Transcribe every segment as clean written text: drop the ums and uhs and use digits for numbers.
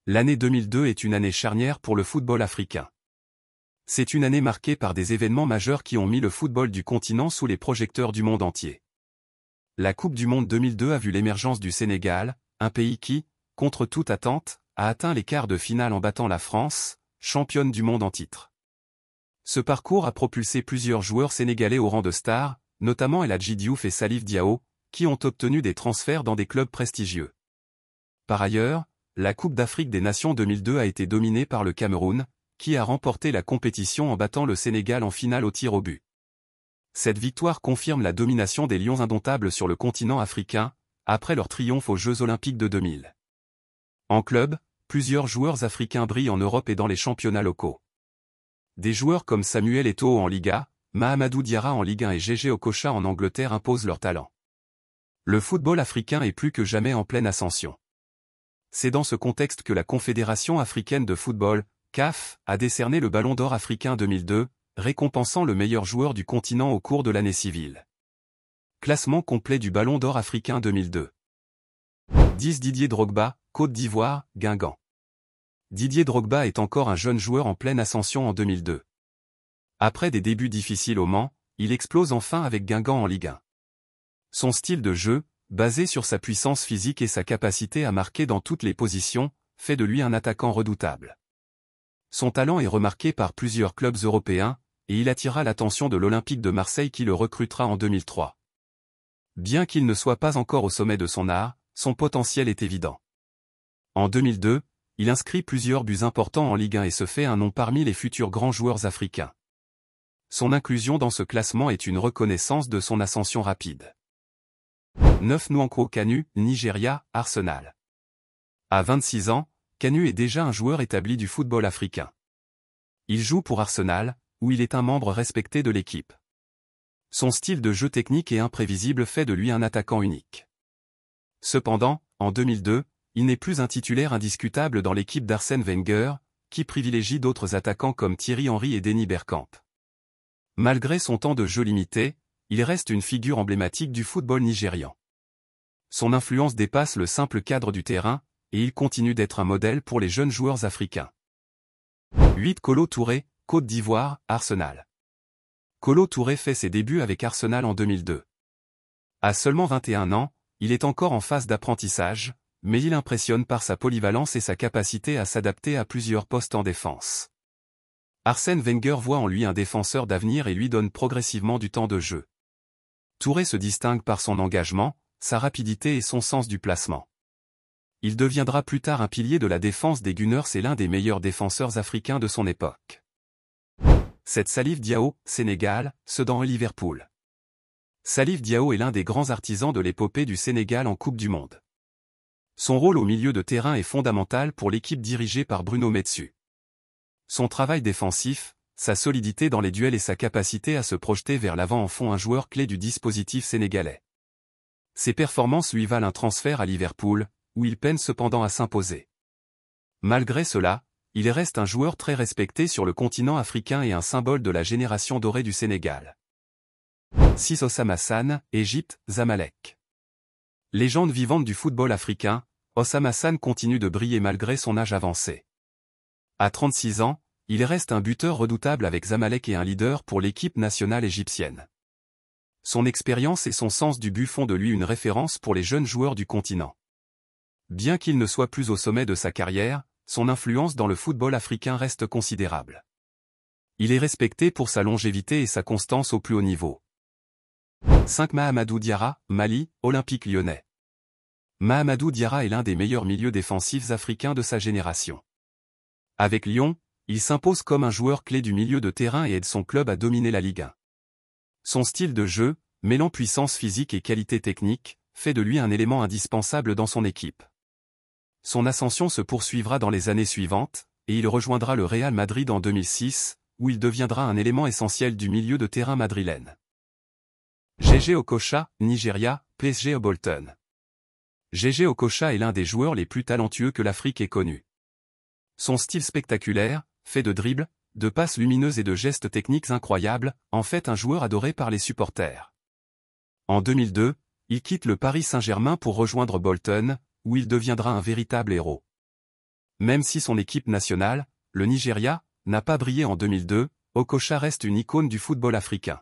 L'année 2002 est une année charnière pour le football africain. C'est une année marquée par des événements majeurs qui ont mis le football du continent sous les projecteurs du monde entier. La Coupe du Monde 2002 a vu l'émergence du Sénégal, un pays qui, contre toute attente, a atteint les quarts de finale en battant la France, championne du monde en titre. Ce parcours a propulsé plusieurs joueurs sénégalais au rang de stars, notamment El Hadji Diouf et Salif Diao, qui ont obtenu des transferts dans des clubs prestigieux. Par ailleurs, la Coupe d'Afrique des Nations 2002 a été dominée par le Cameroun, qui a remporté la compétition en battant le Sénégal en finale au tir au but. Cette victoire confirme la domination des Lions indomptables sur le continent africain, après leur triomphe aux Jeux Olympiques de 2000. En club, plusieurs joueurs africains brillent en Europe et dans les championnats locaux. Des joueurs comme Samuel Eto'o en Liga, Mahamadou Diarra en Ligue 1 et Gégé Okocha en Angleterre imposent leur talent. Le football africain est plus que jamais en pleine ascension. C'est dans ce contexte que la Confédération africaine de football, CAF, a décerné le Ballon d'Or africain 2002, récompensant le meilleur joueur du continent au cours de l'année civile. Classement complet du Ballon d'Or africain 2002. 10 Didier Drogba, Côte d'Ivoire, Guingamp. Didier Drogba est encore un jeune joueur en pleine ascension en 2002. Après des débuts difficiles au Mans, il explose enfin avec Guingamp en Ligue 1. Son style de jeu, basé sur sa puissance physique et sa capacité à marquer dans toutes les positions, fait de lui un attaquant redoutable. Son talent est remarqué par plusieurs clubs européens, et il attira l'attention de l'Olympique de Marseille qui le recrutera en 2003. Bien qu'il ne soit pas encore au sommet de son art, son potentiel est évident. En 2002, il inscrit plusieurs buts importants en Ligue 1 et se fait un nom parmi les futurs grands joueurs africains. Son inclusion dans ce classement est une reconnaissance de son ascension rapide. 9 Nwankwo Kanu, Nigeria, Arsenal. À 26 ans, Kanu est déjà un joueur établi du football africain. Il joue pour Arsenal, où il est un membre respecté de l'équipe. Son style de jeu technique et imprévisible fait de lui un attaquant unique. Cependant, en 2002, il n'est plus un titulaire indiscutable dans l'équipe d'Arsène Wenger, qui privilégie d'autres attaquants comme Thierry Henry et Denny Bergkamp. Malgré son temps de jeu limité, il reste une figure emblématique du football nigérian. Son influence dépasse le simple cadre du terrain, et il continue d'être un modèle pour les jeunes joueurs africains. 8 Kolo Touré, Côte d'Ivoire, Arsenal. Kolo Touré fait ses débuts avec Arsenal en 2002. À seulement 21 ans, il est encore en phase d'apprentissage, mais il impressionne par sa polyvalence et sa capacité à s'adapter à plusieurs postes en défense. Arsène Wenger voit en lui un défenseur d'avenir et lui donne progressivement du temps de jeu. Touré se distingue par son engagement, sa rapidité et son sens du placement. Il deviendra plus tard un pilier de la défense des Gunners et l'un des meilleurs défenseurs africains de son époque. 7 Salif Diao, Sénégal, Sedan et Liverpool. Salif Diao est l'un des grands artisans de l'épopée du Sénégal en Coupe du Monde. Son rôle au milieu de terrain est fondamental pour l'équipe dirigée par Bruno Metsu. Son travail défensif, sa solidité dans les duels et sa capacité à se projeter vers l'avant en font un joueur clé du dispositif sénégalais. Ses performances lui valent un transfert à Liverpool, où il peine cependant à s'imposer. Malgré cela, il reste un joueur très respecté sur le continent africain et un symbole de la génération dorée du Sénégal. 6 Osam Hassan, Égypte, Zamalek. Légende vivante du football africain, Osam Hassan continue de briller malgré son âge avancé. À 36 ans, il reste un buteur redoutable avec Zamalek et un leader pour l'équipe nationale égyptienne. Son expérience et son sens du but font de lui une référence pour les jeunes joueurs du continent. Bien qu'il ne soit plus au sommet de sa carrière, son influence dans le football africain reste considérable. Il est respecté pour sa longévité et sa constance au plus haut niveau. 5 Mahamadou Diarra, Mali, Olympique Lyonnais. Mahamadou Diarra est l'un des meilleurs milieux défensifs africains de sa génération. Avec Lyon, il s'impose comme un joueur clé du milieu de terrain et aide son club à dominer la Ligue 1. Son style de jeu, mêlant puissance physique et qualité technique, fait de lui un élément indispensable dans son équipe. Son ascension se poursuivra dans les années suivantes, et il rejoindra le Real Madrid en 2006, où il deviendra un élément essentiel du milieu de terrain madrilène. Gégé Okocha, Nigeria, PSG Bolton. Gégé Okocha est l'un des joueurs les plus talentueux que l'Afrique ait connu. Son style spectaculaire, fait de dribbles, de passes lumineuses et de gestes techniques incroyables, en fait un joueur adoré par les supporters. En 2002, il quitte le Paris Saint-Germain pour rejoindre Bolton, où il deviendra un véritable héros. Même si son équipe nationale, le Nigeria, n'a pas brillé en 2002, Okocha reste une icône du football africain.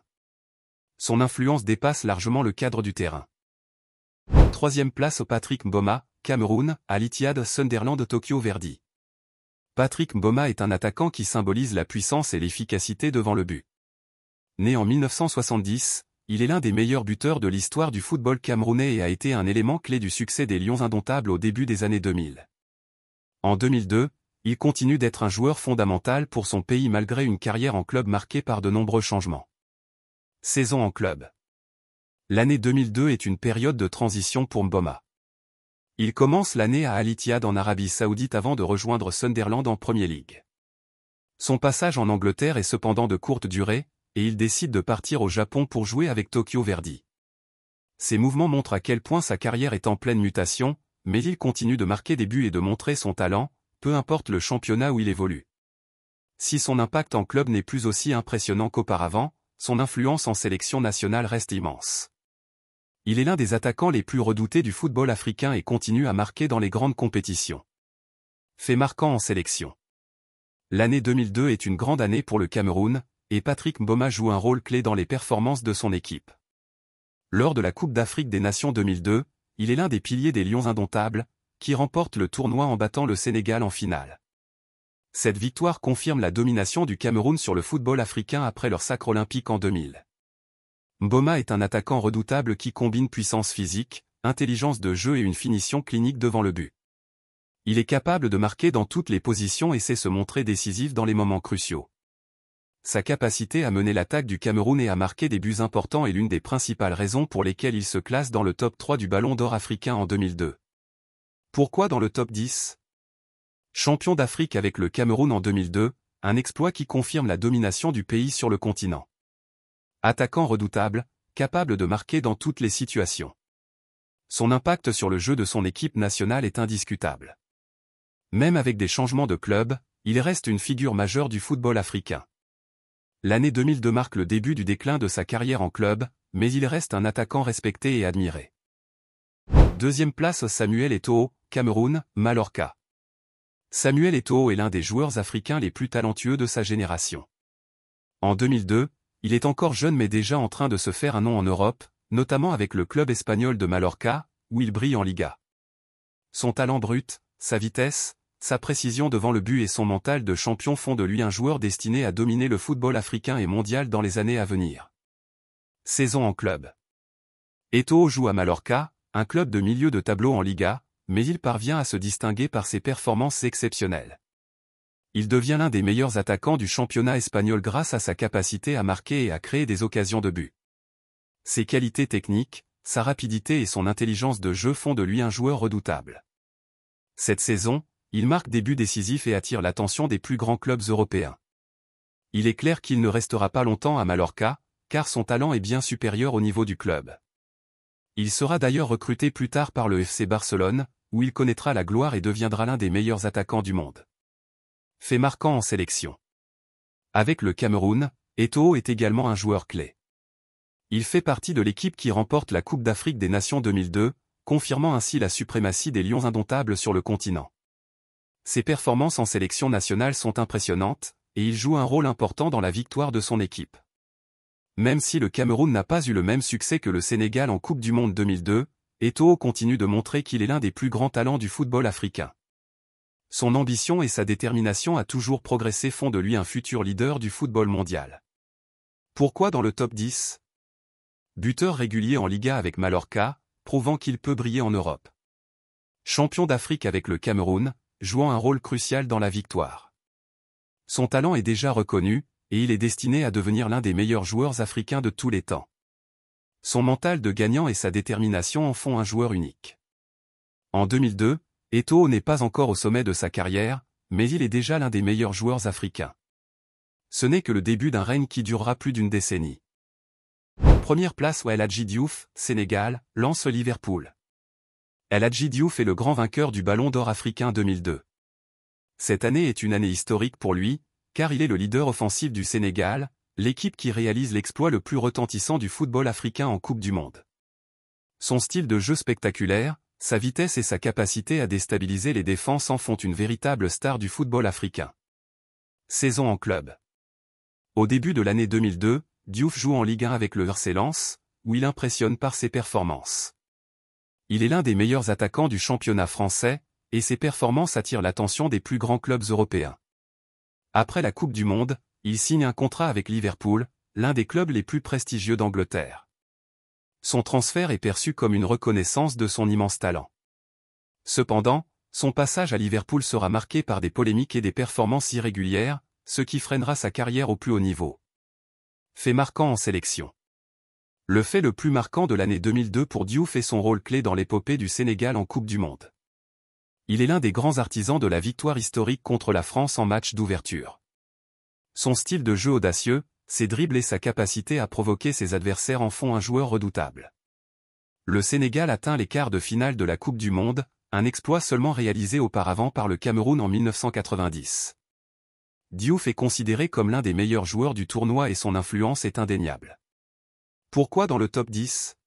Son influence dépasse largement le cadre du terrain. Troisième place au Patrick Mboma, Cameroun, à l'Etihad Sunderland Tokyo Verdy. Patrick Mboma est un attaquant qui symbolise la puissance et l'efficacité devant le but. Né en 1970, il est l'un des meilleurs buteurs de l'histoire du football camerounais et a été un élément clé du succès des Lions indomptables au début des années 2000. En 2002, il continue d'être un joueur fondamental pour son pays malgré une carrière en club marquée par de nombreux changements. Saison en club. L'année 2002 est une période de transition pour Mboma. Il commence l'année à Al Ittihad en Arabie Saoudite avant de rejoindre Sunderland en Premier League. Son passage en Angleterre est cependant de courte durée, et il décide de partir au Japon pour jouer avec Tokyo Verdy. Ces mouvements montrent à quel point sa carrière est en pleine mutation, mais il continue de marquer des buts et de montrer son talent, peu importe le championnat où il évolue. Si son impact en club n'est plus aussi impressionnant qu'auparavant, son influence en sélection nationale reste immense. Il est l'un des attaquants les plus redoutés du football africain et continue à marquer dans les grandes compétitions. Fait marquant en sélection. L'année 2002 est une grande année pour le Cameroun, et Patrick Mboma joue un rôle clé dans les performances de son équipe. Lors de la Coupe d'Afrique des Nations 2002, il est l'un des piliers des Lions indomptables, qui remportent le tournoi en battant le Sénégal en finale. Cette victoire confirme la domination du Cameroun sur le football africain après leur sacre olympique en 2000. Mboma est un attaquant redoutable qui combine puissance physique, intelligence de jeu et une finition clinique devant le but. Il est capable de marquer dans toutes les positions et sait se montrer décisif dans les moments cruciaux. Sa capacité à mener l'attaque du Cameroun et à marquer des buts importants est l'une des principales raisons pour lesquelles il se classe dans le top 3 du Ballon d'Or africain en 2002. Pourquoi dans le top 10 ? Champion d'Afrique avec le Cameroun en 2002, un exploit qui confirme la domination du pays sur le continent. Attaquant redoutable, capable de marquer dans toutes les situations. Son impact sur le jeu de son équipe nationale est indiscutable. Même avec des changements de club, il reste une figure majeure du football africain. L'année 2002 marque le début du déclin de sa carrière en club, mais il reste un attaquant respecté et admiré. Deuxième place Samuel Eto'o, Cameroun, Mallorca. Samuel Eto'o est l'un des joueurs africains les plus talentueux de sa génération. En 2002, il est encore jeune mais déjà en train de se faire un nom en Europe, notamment avec le club espagnol de Mallorca, où il brille en Liga. Son talent brut, sa vitesse, sa précision devant le but et son mental de champion font de lui un joueur destiné à dominer le football africain et mondial dans les années à venir. Saison en club. Eto'o joue à Mallorca, un club de milieu de tableau en Liga, mais il parvient à se distinguer par ses performances exceptionnelles. Il devient l'un des meilleurs attaquants du championnat espagnol grâce à sa capacité à marquer et à créer des occasions de but. Ses qualités techniques, sa rapidité et son intelligence de jeu font de lui un joueur redoutable. Cette saison, il marque des buts décisifs et attire l'attention des plus grands clubs européens. Il est clair qu'il ne restera pas longtemps à Mallorca, car son talent est bien supérieur au niveau du club. Il sera d'ailleurs recruté plus tard par le FC Barcelone, où il connaîtra la gloire et deviendra l'un des meilleurs attaquants du monde. Fait marquant en sélection. Avec le Cameroun, Eto'o est également un joueur clé. Il fait partie de l'équipe qui remporte la Coupe d'Afrique des Nations 2002, confirmant ainsi la suprématie des Lions indomptables sur le continent. Ses performances en sélection nationale sont impressionnantes, et il joue un rôle important dans la victoire de son équipe. Même si le Cameroun n'a pas eu le même succès que le Sénégal en Coupe du Monde 2002, Eto'o continue de montrer qu'il est l'un des plus grands talents du football africain. Son ambition et sa détermination à toujours progresser font de lui un futur leader du football mondial. Pourquoi dans le top 10 ? Buteur régulier en Liga avec Mallorca, prouvant qu'il peut briller en Europe. Champion d'Afrique avec le Cameroun, jouant un rôle crucial dans la victoire. Son talent est déjà reconnu, et il est destiné à devenir l'un des meilleurs joueurs africains de tous les temps. Son mental de gagnant et sa détermination en font un joueur unique. En 2002, Eto'o n'est pas encore au sommet de sa carrière, mais il est déjà l'un des meilleurs joueurs africains. Ce n'est que le début d'un règne qui durera plus d'une décennie. Première place El Hadji Diouf, Sénégal, lance Liverpool. El Hadji Diouf est le grand vainqueur du Ballon d'Or africain 2002. Cette année est une année historique pour lui, car il est le leader offensif du Sénégal, l'équipe qui réalise l'exploit le plus retentissant du football africain en Coupe du Monde. Son style de jeu spectaculaire, Sa vitesse et sa capacité à déstabiliser les défenses en font une véritable star du football africain. Saison en club. Au début de l'année 2002, Diouf joue en Ligue 1 avec le RC Lens, où il impressionne par ses performances. Il est l'un des meilleurs attaquants du championnat français, et ses performances attirent l'attention des plus grands clubs européens. Après la Coupe du Monde, il signe un contrat avec Liverpool, l'un des clubs les plus prestigieux d'Angleterre. Son transfert est perçu comme une reconnaissance de son immense talent. Cependant, son passage à Liverpool sera marqué par des polémiques et des performances irrégulières, ce qui freinera sa carrière au plus haut niveau. Fait marquant en sélection. Le fait le plus marquant de l'année 2002 pour Diouf est son rôle clé dans l'épopée du Sénégal en Coupe du Monde. Il est l'un des grands artisans de la victoire historique contre la France en match d'ouverture. Son style de jeu audacieux, ses dribbles et sa capacité à provoquer ses adversaires en font un joueur redoutable. Le Sénégal atteint les quarts de finale de la Coupe du Monde, un exploit seulement réalisé auparavant par le Cameroun en 1990. Diouf est considéré comme l'un des meilleurs joueurs du tournoi et son influence est indéniable. Pourquoi dans le top 10 ?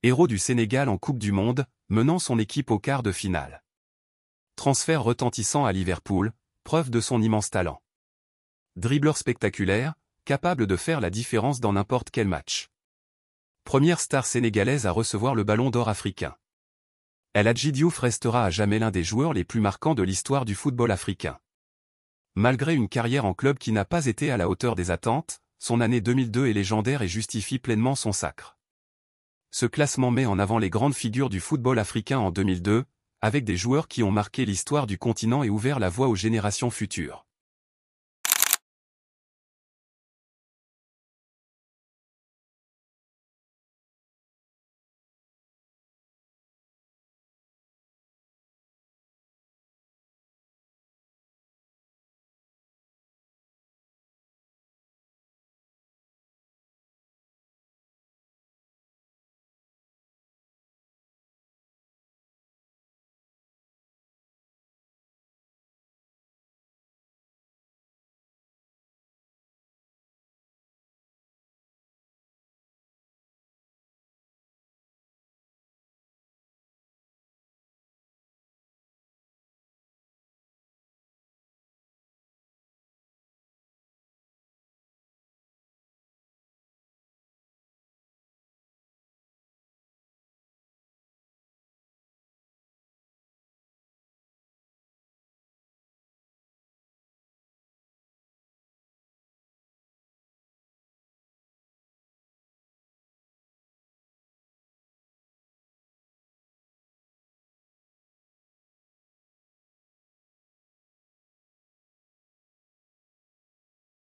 Héros du Sénégal en Coupe du Monde, menant son équipe au quart de finale. Transfert retentissant à Liverpool, preuve de son immense talent. Dribbleur spectaculaire, capable de faire la différence dans n'importe quel match. Première star sénégalaise à recevoir le Ballon d'Or africain. El Hadji Diouf restera à jamais l'un des joueurs les plus marquants de l'histoire du football africain. Malgré une carrière en club qui n'a pas été à la hauteur des attentes, son année 2002 est légendaire et justifie pleinement son sacre. Ce classement met en avant les grandes figures du football africain en 2002, avec des joueurs qui ont marqué l'histoire du continent et ouvert la voie aux générations futures.